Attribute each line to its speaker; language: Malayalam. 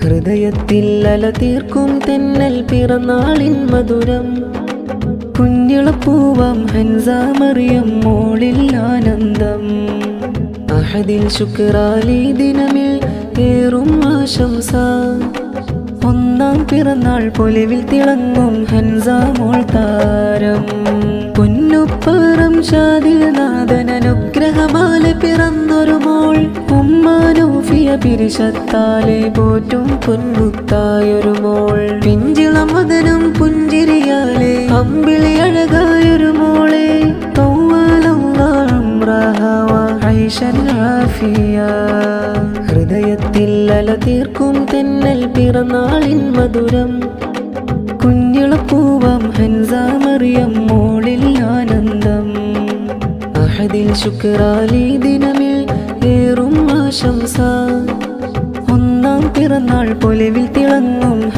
Speaker 1: ഹൃദയത്തിൽ അല തീർക്കും തെന്നൽ പിറന്നാളിൻ മധുരം. കുഞ്ഞിളപ്പൂവാം ഹൻസ മറിയം മോളിൽ ആനന്ദം. അഹദിൽ ശുക്രാലി ദിനമിൽ ഏറും ആശംസ. ഒന്നാം പിറന്നാൾ പൊലിവിൽ തിളങ്ങും ഹൻസ മോൾ താരം. പൊന്നുപ്പറം ഷാദിൽ നാഥൻ അനുഗ്രഹമാലെ പിറന്നൊരു മോൾ. ഉമ്മാനൂഫിയ പിരിശത്താലെ പോറ്റും പൊന്നുത്തായൊരു മോൾ. പിഞ്ചിളം വദനം പുഞ്ചിരിയാലെ അമ്പിളി അഴകായൊരു മോളെ. ഹൃദയത്തിൽ അല തീർക്കും തെന്നൽ പിറന്നാളിൻ മധുരം. കുഞ്ഞിളപ്പൂവാം ഹൻസ മറിയം മോളിൽ ആനന്ദം. അഹദിൽ ശുക്രാലി ദിനമിൽ ഏറും ആശംസ. ഒന്നാം പിറന്നാൾ പൊലിവിൽ തിളങ്ങും